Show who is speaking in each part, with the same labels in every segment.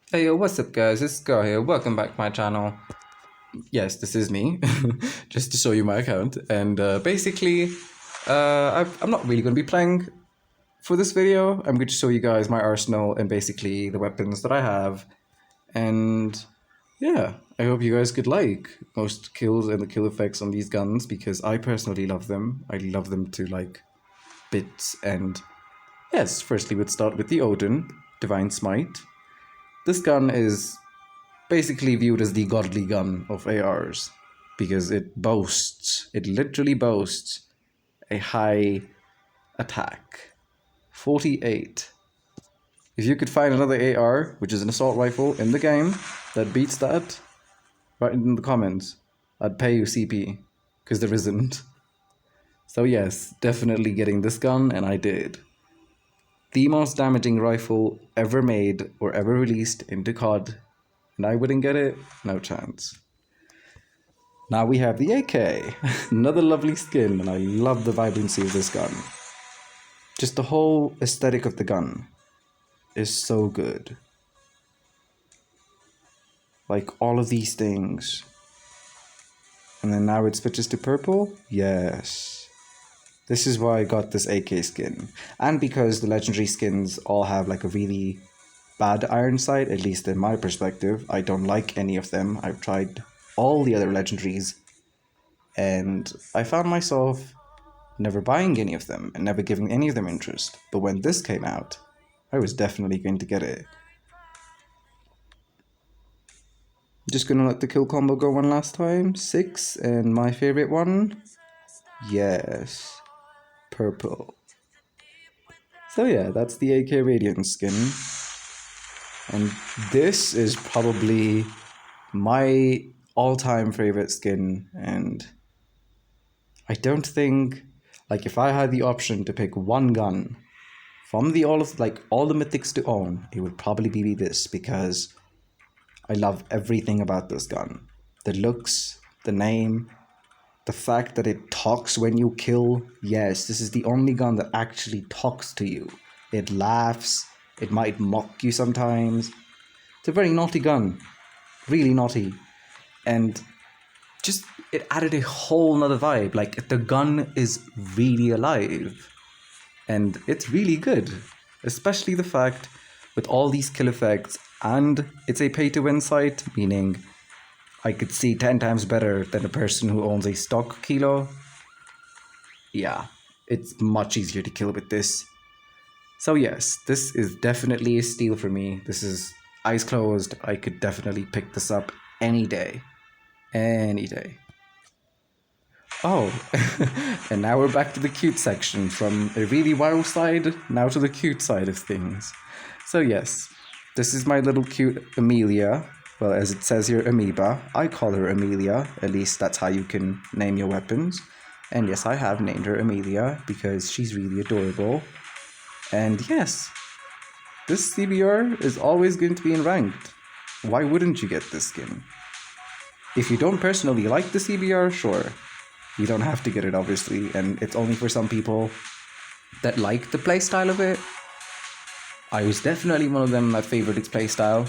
Speaker 1: Hey yo, what's up guys, it's Scar here, welcome back to my channel. Yes, this is me, just to show you my account, and basically, I'm not really going to be playing for this video. I'm going to show you guys my arsenal and basically the weapons that I have, and yeah, I hope you guys could like most kills and the kill effects on these guns, because I personally love them. I love them to like bits, and yes, firstly we'd start with the Odin, Divine Smite. This gun is basically viewed as the godly gun of ARs because it literally boasts a high attack. 48. If you could find another AR, which is an assault rifle, in the game that beats that, write it in the comments. I'd pay you CP, because there isn't. So yes, definitely getting this gun, and I did. The most damaging rifle ever made or ever released into COD, and I wouldn't get it? No chance. Now we have the AK, another lovely skin, and I love the vibrancy of this gun. Just the whole aesthetic of the gun is so good. Like all of these things. And then now it switches to purple? Yes. This is why I got this AK skin. And because the legendary skins all have like a really bad iron sight, at least in my perspective. I don't like any of them. I've tried all the other legendaries, and I found myself never buying any of them and never giving any of them interest. But when this came out, I was definitely going to get it. Just gonna let the kill combo go one last time. 6, and my favorite one? Yes. Purple. So yeah, that's the AK Radiant skin. And this is probably my all-time favorite skin, and I don't think, like, if I had the option to pick one gun from all the mythics to own, it would probably be this, because I love everything about this gun. The looks, the name, the fact that it talks when you kill. Yes, this is the only gun that actually talks to you. It laughs, it might mock you sometimes. It's a very naughty gun, really naughty. And just, it added a whole nother vibe. Like, the gun is really alive. And it's really good. Especially the fact, with all these kill effects, and it's a pay-to-win site, meaning I could see 10 times better than a person who owns a stock kilo. Yeah, it's much easier to kill with this. So yes, this is definitely a steal for me. This is eyes closed. I could definitely pick this up any day. Any day. Oh, and now we're back to the cute section, from a really wild side, now to the cute side of things. So yes, this is my little cute Amelia. Well, as it says here, amoeba. I call her Amelia, at least that's how you can name your weapons. And yes, I have named her Amelia because she's really adorable. And yes, this CBR is always going to be in ranked. Why wouldn't you get this skin? If you don't personally like the CBR, sure. You don't have to get it, obviously, and it's only for some people that like the playstyle of it. I was definitely one of them that favored its playstyle.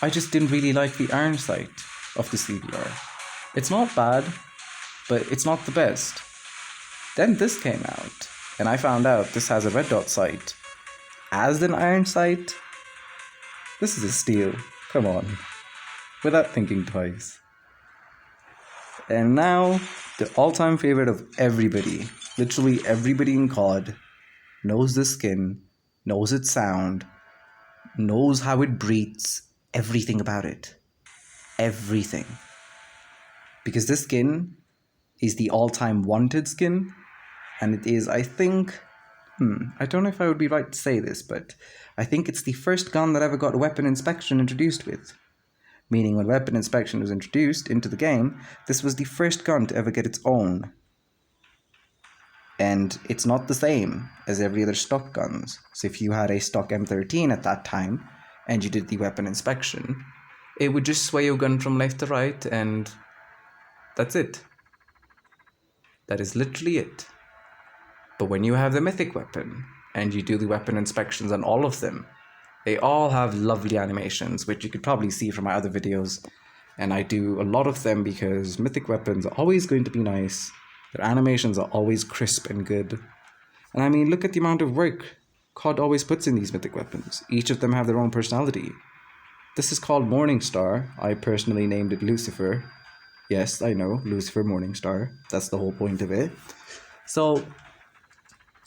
Speaker 1: I just didn't really like the iron sight of the CBR. It's not bad, but it's not the best. Then this came out, and I found out this has a red dot sight as an iron sight. This is a steal. Come on. Without thinking twice. And now, the all-time favorite of everybody, literally everybody in COD, knows this skin, knows its sound, knows how it breathes, everything about it. Everything. Because this skin is the all-time wanted skin, and it is, I think, I don't know if I would be right to say this, but I think it's the first gun that ever got weapon inspection introduced with. Meaning when weapon inspection was introduced into the game, this was the first gun to ever get its own. And it's not the same as every other stock guns. So if you had a stock M13 at that time, and you did the weapon inspection, it would just sway your gun from left to right, and that's it. That is literally it. But when you have the mythic weapon, and you do the weapon inspections on all of them, They all have lovely animations, which you could probably see from my other videos. And I do a lot of them because mythic weapons are always going to be nice. Their animations are always crisp and good. And I mean, look at the amount of work COD always puts in these mythic weapons. Each of them have their own personality. This is called Morningstar. I personally named it Lucifer. Yes, I know, Lucifer Morningstar. That's the whole point of it. So,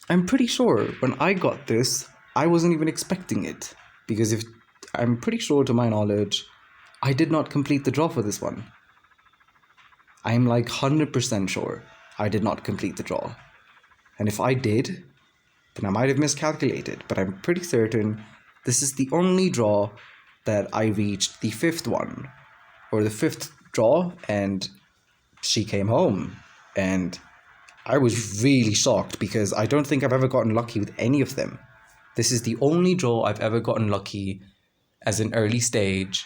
Speaker 1: I'm pretty sure when I got this, I wasn't even expecting it. Because I'm pretty sure, to my knowledge, I did not complete the draw for this one. I'm like 100% sure I did not complete the draw. And if I did, then I might have miscalculated, but I'm pretty certain this is the only draw that I reached the 5th one, or the 5th draw, and she came home. And I was really shocked because I don't think I've ever gotten lucky with any of them. This is the only draw I've ever gotten lucky as an early stage.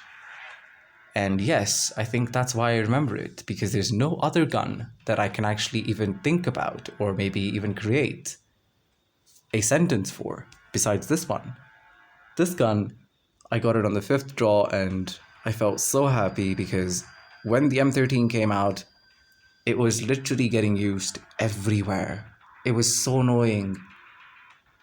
Speaker 1: And yes, I think that's why I remember it, because there's no other gun that I can actually even think about or maybe even create a sentence for besides this one. This gun, I got it on the 5th draw and I felt so happy because when the M13 came out, it was literally getting used everywhere. It was so annoying.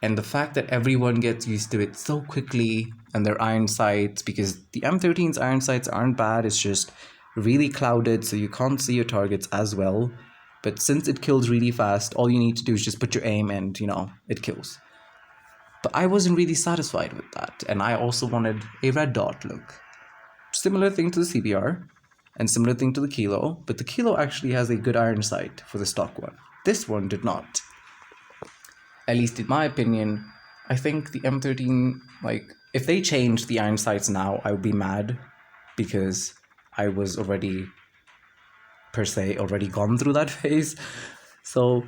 Speaker 1: And the fact that everyone gets used to it so quickly and their iron sights, because the M13's iron sights aren't bad, it's just really clouded so you can't see your targets as well. But since it kills really fast, all you need to do is just put your aim and, it kills. But I wasn't really satisfied with that, and I also wanted a red dot look. Similar thing to the CBR, and similar thing to the Kilo, but the Kilo actually has a good iron sight for the stock one. This one did not. At least in my opinion, I think the M13, if they changed the iron sights now, I would be mad, because I was already gone through that phase. So,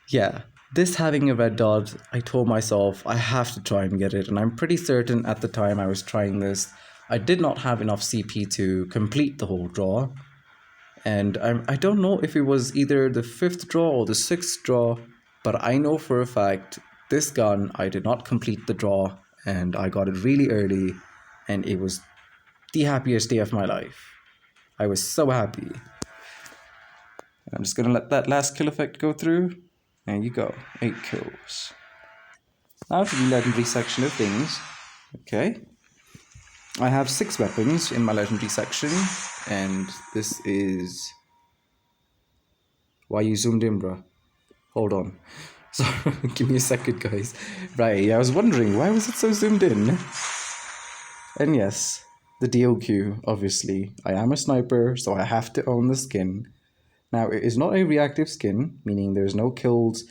Speaker 1: yeah. This having a red dot, I told myself I have to try and get it, and I'm pretty certain at the time I was trying this, I did not have enough CP to complete the whole draw. And I don't know if it was either the 5th draw or the 6th draw, but I know for a fact this gun, I did not complete the draw, and I got it really early, and it was the happiest day of my life. I was so happy. I'm just gonna let that last kill effect go through. There you go, 8 kills. Now to the legendary section of things. Okay. I have 6 weapons in my legendary section, and this is... Why you zoomed in, bro? Hold on. Sorry, give me a second, guys. Right, I was wondering, why was it so zoomed in? And yes, the DOQ, obviously. I am a sniper, so I have to own the skin. Now, it is not a reactive skin, meaning there's no kills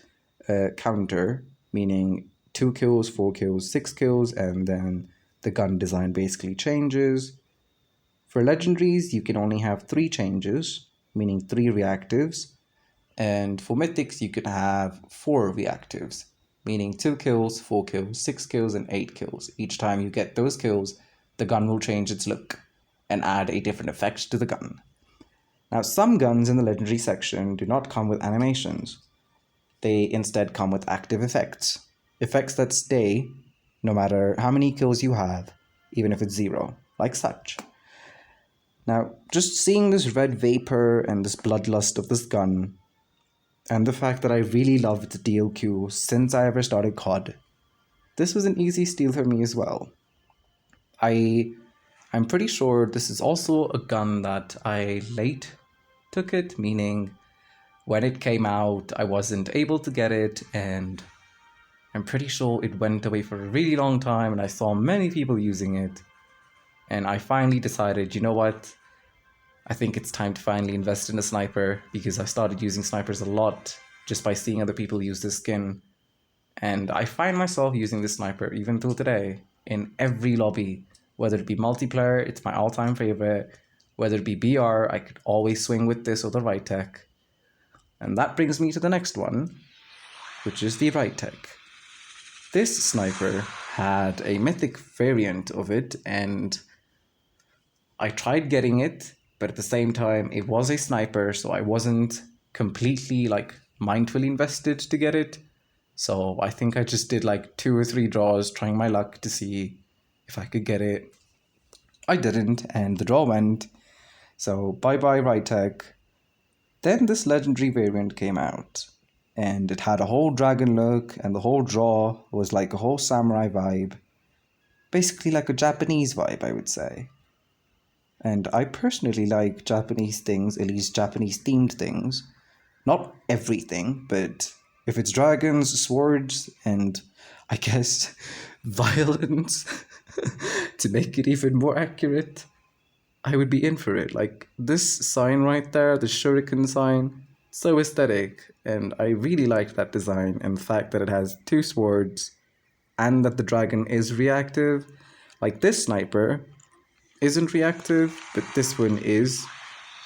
Speaker 1: counter, meaning 2 kills, 4 kills, 6 kills, and then the gun design basically changes. For legendaries, you can only have 3 changes, meaning 3 reactives. And for mythics, you can have 4 reactives, meaning 2 kills, 4 kills, 6 kills, and 8 kills. Each time you get those kills, the gun will change its look and add a different effect to the gun. Now, some guns in the legendary section do not come with animations. They instead come with active effects. Effects that stay no matter how many kills you have, even if it's 0, like such. Now, just seeing this red vapor and this bloodlust of this gun, and the fact that I really loved the DLQ since I ever started COD, this was an easy steal for me as well. I'm pretty sure this is also a gun that I late took it, meaning when it came out, I wasn't able to get it, and I'm pretty sure it went away for a really long time, and I saw many people using it, and I finally decided, you know what, I think it's time to finally invest in a sniper, because I started using snipers a lot just by seeing other people use this skin, and I find myself using this sniper even till today in every lobby, whether it be multiplayer, it's my all-time favorite, whether it be BR, I could always swing with this or the Rytec. And that brings me to the next one, which is the Rytec. This sniper had a mythic variant of it, and I tried getting it, but at the same time, it was a sniper, so I wasn't completely, mindfully invested to get it. So I think I just did, 2 or 3 draws, trying my luck to see if I could get it. I didn't, and the draw went. So bye-bye Rytec. Then this legendary variant came out, and it had a whole dragon look, and the whole draw was like a whole samurai vibe. Basically like a Japanese vibe, I would say. And I personally like Japanese things, at least Japanese themed things. Not everything, but if it's dragons, swords, and I guess violence, to make it even more accurate, I would be in for it. Like this sign right there, the shuriken sign, so aesthetic, and I really liked that design and the fact that it has two swords and that the dragon is reactive. Like this sniper isn't reactive, but this one is,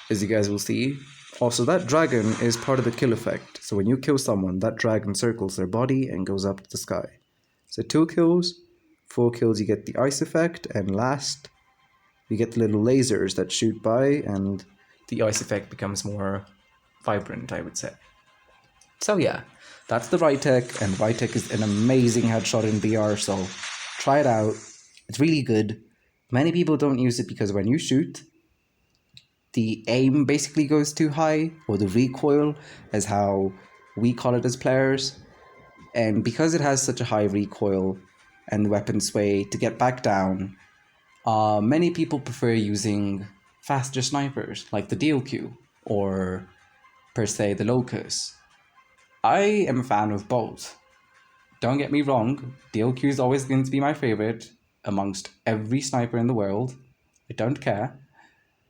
Speaker 1: as you guys will see. Also, that dragon is part of the kill effect. So when you kill someone, that dragon circles their body and goes up to the sky. So 2 kills, 4 kills you get the ice effect, and last you get the little lasers that shoot by and the ice effect becomes more vibrant, I would say. So yeah, that's the Rytec, and Rytec is an amazing headshot in BR, so try it out. It's really good. Many people don't use it because when you shoot, the aim basically goes too high, or the recoil, as how we call it as players. And because it has such a high recoil and weapon sway to get back down, many people prefer using faster snipers like the DLQ or per se the Locus. I am a fan of both. Don't get me wrong, DLQ is always going to be my favorite amongst every sniper in the world. I don't care.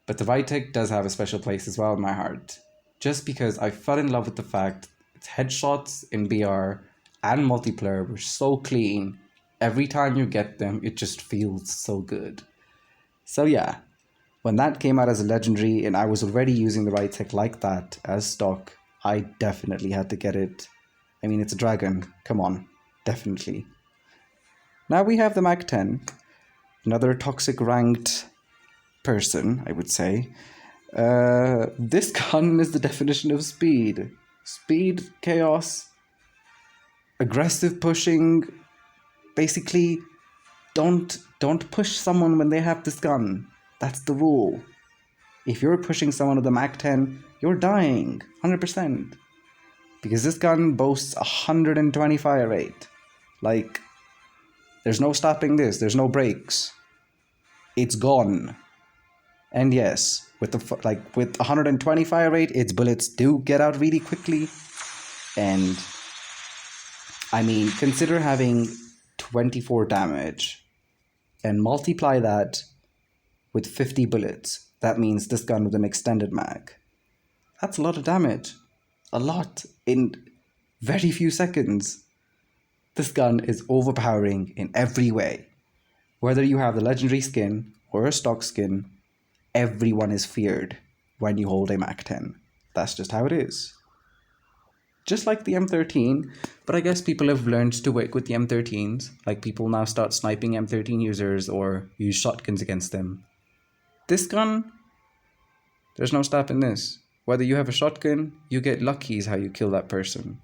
Speaker 1: But the Vitic does have a special place as well in my heart. Just because I fell in love with the fact its headshots in BR and multiplayer were so clean. Every time you get them, it just feels so good. So yeah, when that came out as a legendary and I was already using the Rytec like that as stock, I definitely had to get it. I mean, it's a dragon. Come on, definitely. Now we have the Mac 10, another toxic ranked person, I would say. This gun is the definition of speed. Speed, chaos, aggressive pushing. Basically, don't push someone when they have this gun. That's the rule. If you're pushing someone with a Mac 10, you're dying, 100%. Because this gun boasts 120 fire rate. Like, there's no stopping this, there's no brakes. It's gone. And yes, with 120 fire rate, its bullets do get out really quickly. And I mean, consider having 24 damage and multiply that with 50 bullets. That means this gun with an extended mag. That's a lot of damage. A lot in very few seconds. This gun is overpowering in every way. Whether you have the legendary skin or a stock skin, everyone is feared when you hold a Mac 10. That's just how it is. Just like the M13, but I guess people have learned to work with the M13s. Like people now start sniping M13 users or use shotguns against them. This gun, there's no stopping this. Whether you have a shotgun, you get lucky is how you kill that person.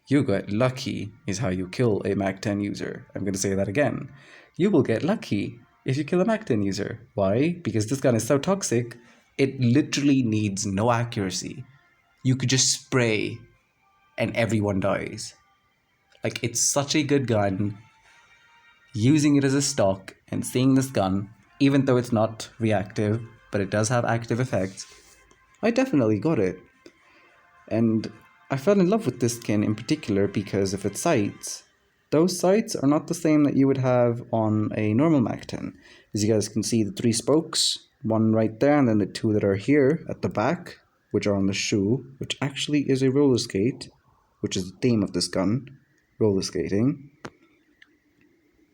Speaker 1: You get lucky is how you kill a Mac 10 user. I'm going to say that again. You will get lucky if you kill a Mac 10 user. Why? Because this gun is so toxic, it literally needs no accuracy. You could just spray and everyone dies. Like, it's such a good gun. Using it as a stock and seeing this gun, even though it's not reactive, but it does have active effects, I definitely got it. And I fell in love with this skin in particular because of its sights. Those sights are not the same that you would have on a normal Mac 10. As you guys can see, the 3 spokes, one right there, and then the 2 that are here at the back, which are on the shoe, which actually is a roller skate, which is the theme of this gun, roller skating.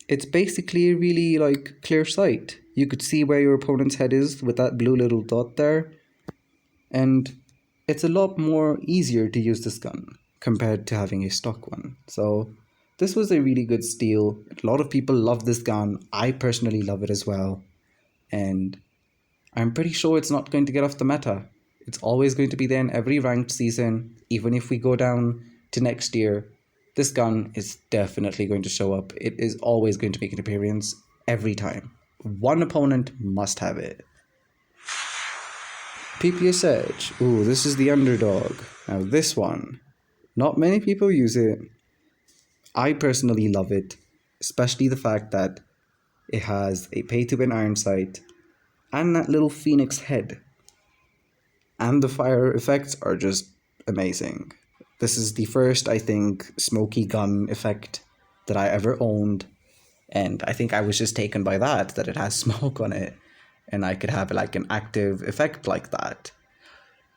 Speaker 1: It's basically a really clear sight. You could see where your opponent's head is with that blue little dot there. And it's a lot more easier to use this gun compared to having a stock one. So this was a really good steal. A lot of people love this gun. I personally love it as well. And I'm pretty sure it's not going to get off the meta. It's always going to be there in every ranked season. Even if we go down to next year, this gun is definitely going to show up. It is always going to make an appearance. every time. One opponent must have it. PPSH. Ooh, this is the underdog. Now this one, not many people use it. I personally love it, especially the fact that it has a pay-to-win iron sight and that little phoenix head. And the fire effects are just amazing. This is the first, I think, smoky gun effect that I ever owned. And I think I was just taken by that it has smoke on it. And I could have like an active effect like that.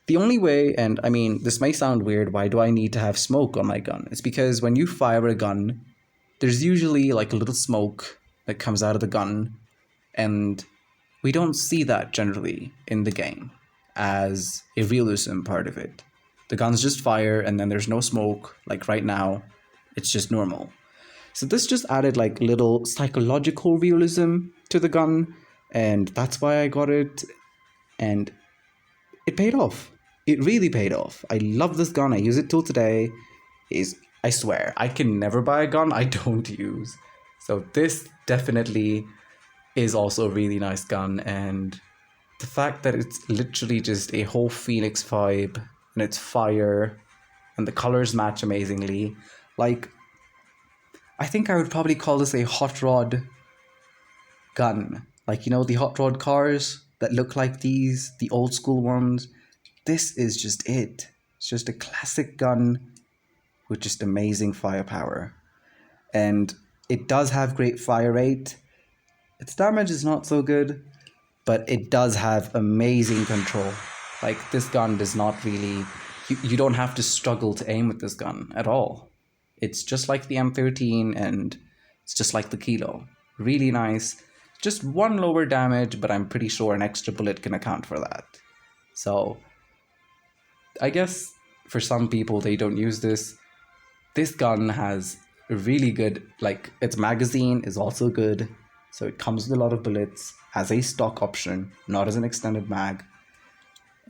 Speaker 1: The only way, and I mean, this may sound weird, why do I need to have smoke on my gun? It's because when you fire a gun, there's usually like a little smoke that comes out of the gun. And we don't see that generally in the game as a realism part of it. The guns just fire and then there's no smoke, like right now, it's just normal. So this just added like little psychological realism to the gun, and that's why I got it, and it paid off. It really paid off. I love this gun, I use it till today. I swear, I can never buy a gun I don't use. So this definitely is also a really nice gun, and the fact that it's literally just a whole Phoenix vibe, and it's fire, and the colors match amazingly. Like, I think I would probably call this a hot rod gun. Like, you know, the hot rod cars that look like these, the old school ones. This is just it. It's just a classic gun with just amazing firepower. And it does have great fire rate. Its damage is not so good, but it does have amazing control. Like, this gun does not really... You don't have to struggle to aim with this gun at all. It's just like the M13, and it's just like the Kilo. Really nice. Just one lower damage, but I'm pretty sure an extra bullet can account for that. So, I guess for some people, they don't use this. This gun has a really good... Like, its magazine is also good. So it comes with a lot of bullets as a stock option, not as an extended mag.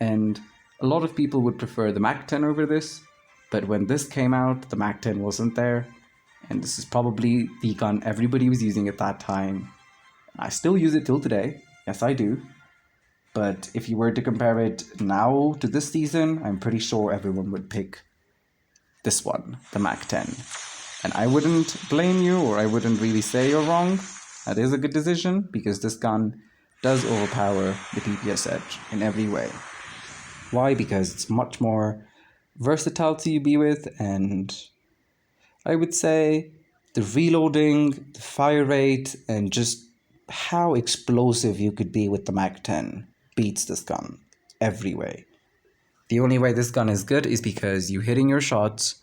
Speaker 1: And a lot of people would prefer the MAC-10 over this, but when this came out, the MAC-10 wasn't there, and this is probably the gun everybody was using at that time. I still use it till today, yes I do, but if you were to compare it now to this season, I'm pretty sure everyone would pick this one, the MAC-10. And I wouldn't blame you, or I wouldn't really say you're wrong. That is a good decision, because this gun does overpower the PPSH in every way. Why? Because it's much more versatile to be with, and I would say the reloading, the fire rate, and just how explosive you could be with the MAC-10 beats this gun every way. The only way this gun is good is because you're hitting your shots,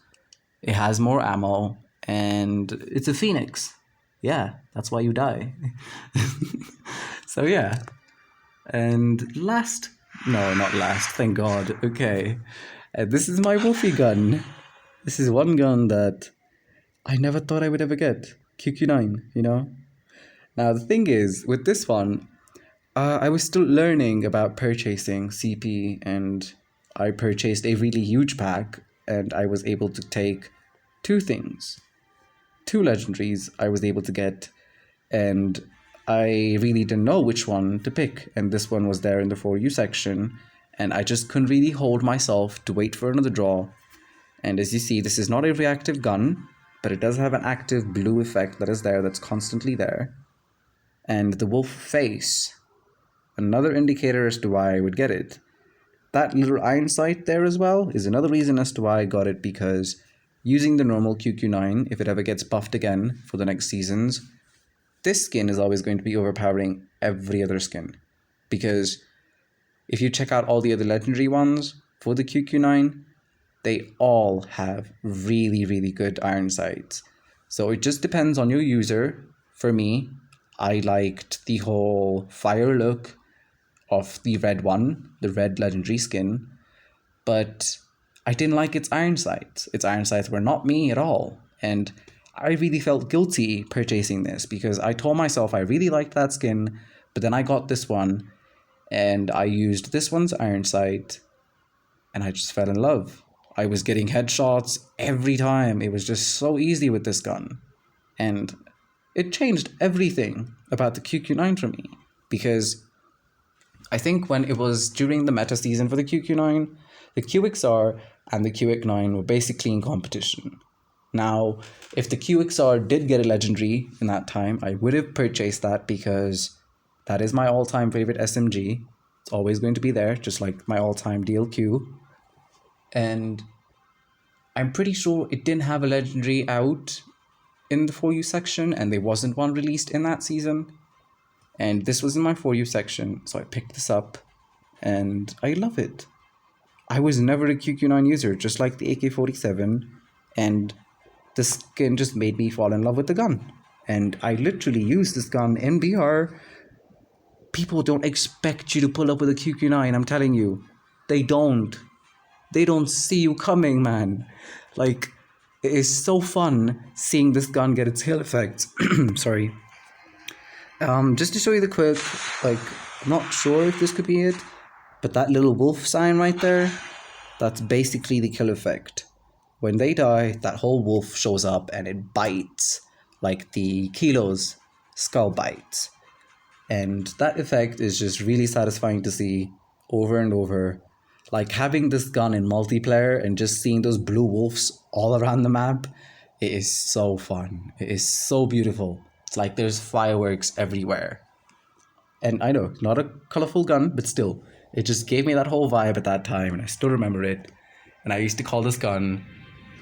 Speaker 1: it has more ammo, and it's a Phoenix. Yeah, that's why you die. So yeah. And last... No, not last, thank God. Okay. This is my Wolfy gun. This is one gun that I never thought I would ever get. QQ9, you know? Now, the thing is, with this one, I was still learning about purchasing CP, and I purchased a really huge pack, and I was able to take two things. Two legendaries I was able to get, and I really didn't know which one to pick, and this one was there in the For You section, and I just couldn't really hold myself to wait for another draw. And as you see, this is not a reactive gun, but it does have an active blue effect that is there, that's constantly there. And the wolf face, another indicator as to why I would get it. That little iron sight there as well is another reason as to why I got it, because using the normal QQ9, if it ever gets buffed again for the next seasons, this skin is always going to be overpowering every other skin. Because if you check out all the other legendary ones for the QQ9, they all have really, really good iron sights. So it just depends on your user. For me, I liked the whole fire look of the red one, the red legendary skin, but I didn't like its iron sights. Its iron sights were not me at all, and I really felt guilty purchasing this, because I told myself I really liked that skin, but then I got this one, and I used this one's iron sight, and I just fell in love. I was getting headshots every time. It was just so easy with this gun, and it changed everything about the QQ9 for me, because I think when it was during the meta season for the QQ9, the QXR and the QX9 were basically in competition. Now, if the QXR did get a legendary in that time, I would have purchased that because that is my all-time favorite SMG. It's always going to be there, just like my all-time DLQ. And I'm pretty sure it didn't have a legendary out in the For You section, and there wasn't one released in that season. And this was in my For You section, so I picked this up, and I love it. I was never a QQ9 user, just like the AK-47, and the skin just made me fall in love with the gun. And I literally used this gun in BR. People don't expect you to pull up with a QQ9, I'm telling you. They don't. They don't see you coming, man. Like, it is so fun seeing this gun get its hill effect. Sorry. Just to show you the quick, like, I'm not sure if this could be it, but that little wolf sign right there, that's basically the kill effect. When they die, that whole wolf shows up and it bites, like the Kilo's skull bites. And that effect is just really satisfying to see over and over. Like having this gun in multiplayer and just seeing those blue wolves all around the map, it is so fun. It is so beautiful. It's like there's fireworks everywhere. And I know, not a colorful gun, but still, it just gave me that whole vibe at that time, and I still remember it. And I used to call this gun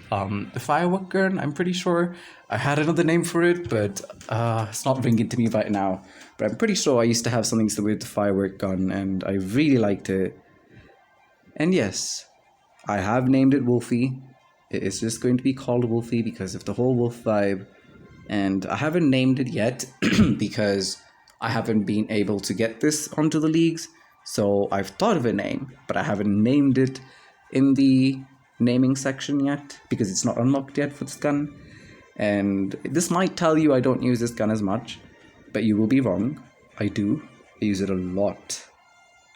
Speaker 1: the firework gun, I'm pretty sure. I had another name for it, but it's not ringing to me right now. But I'm pretty sure I used to have something to do with the firework gun, and I really liked it. And yes, I have named it Wolfy. It is just going to be called Wolfy because of the whole wolf vibe. And I haven't named it yet because I haven't been able to get this onto the leagues. So I've thought of a name, but I haven't named it in the naming section yet because it's not unlocked yet for this gun. And this might tell you I don't use this gun as much, but you will be wrong. I do. I use it a lot.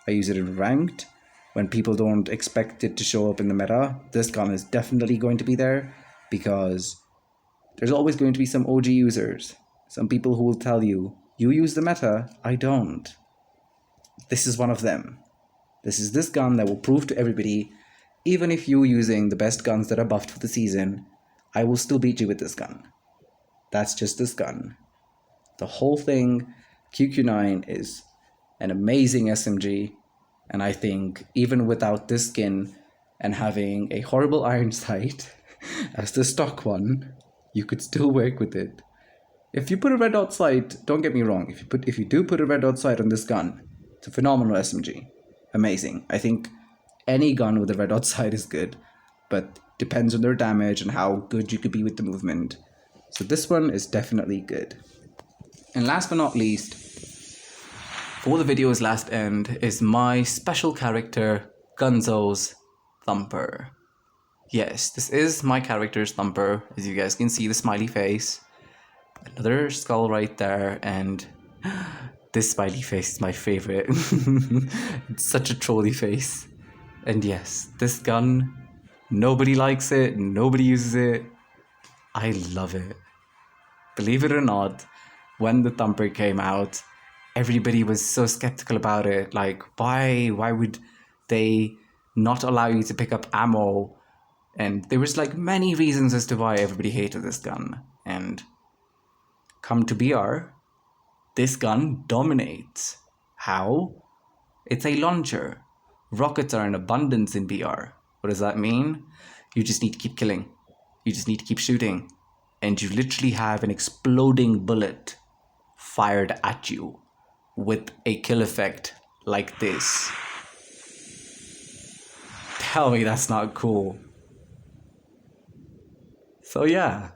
Speaker 1: I use it in ranked. When people don't expect it to show up in the meta, this gun is definitely going to be there because there's always going to be some OG users. Some people who will tell you, you use the meta, I don't. This is one of them. This is this gun that will prove to everybody, even if you're using the best guns that are buffed for the season, I will still beat you with this gun. That's just this gun. The whole thing, QQ9 is an amazing SMG, and I think even without this skin and having a horrible iron sight as the stock one, you could still work with it. If you put a red dot sight, don't get me wrong, if you do put a red dot sight on this gun, it's a phenomenal SMG. Amazing. I think any gun with a red dot sight is good, but depends on their damage and how good you could be with the movement. So this one is definitely good. And last but not least, for the video's last end is my special character, Gunzo's Thumper. Yes, this is my character's Thumper. As you guys can see, the smiley face. Another skull right there, and this smiley face is my favorite. It's such a trolly face. And yes, this gun, nobody likes it, nobody uses it. I love it. Believe it or not, when the Thumper came out, everybody was so skeptical about it. Like, why would they not allow you to pick up ammo? And there was like many reasons as to why everybody hated this gun. And come to BR, this gun dominates. How? It's a launcher. Rockets are in abundance in BR. What does that mean? You just need to keep killing. You just need to keep shooting. And you literally have an exploding bullet fired at you with a kill effect like this. Tell me that's not cool. So yeah,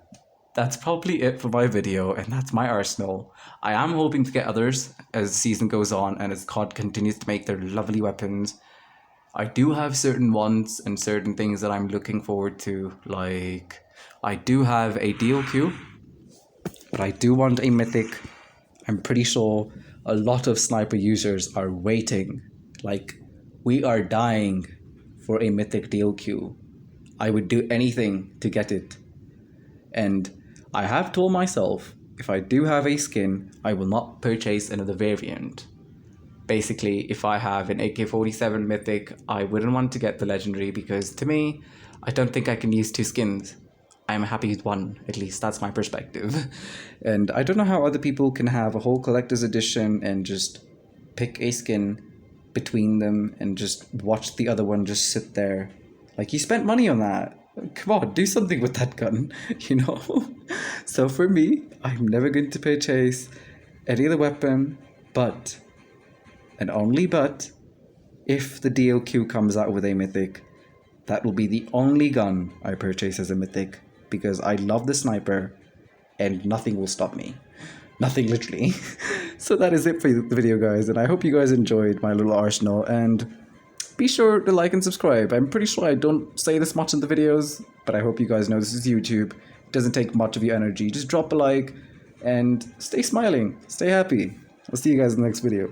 Speaker 1: that's probably it for my video, and that's my arsenal. I am hoping to get others as the season goes on and as COD continues to make their lovely weapons. I do have certain wants and certain things that I'm looking forward to, like I do have a DLQ, but I do want a mythic. I'm pretty sure a lot of sniper users are waiting. Like, we are dying for a mythic DLQ. I would do anything to get it. And I have told myself if I do have a skin, I will not purchase another variant. Basically, if I have an AK-47 mythic, I wouldn't want to get the legendary because to me, I don't think I can use two skins. I'm happy with one, at least that's my perspective. And I don't know how other people can have a whole collector's edition and just pick a skin between them and just watch the other one just sit there. Like, you spent money on that. Come on, do something with that gun, you know? So for me, I'm never going to purchase any other weapon, but, and only but, if the DLQ comes out with a mythic, that will be the only gun I purchase as a mythic, because I love the sniper and nothing will stop me. Nothing, literally. So that is it for the video, guys, and I hope you guys enjoyed my little arsenal, and be sure to like and subscribe. I'm pretty sure I don't say this much in the videos, but I hope you guys know this is YouTube. It doesn't take much of your energy. Just drop a like and stay smiling, stay happy. I'll see you guys in the next video.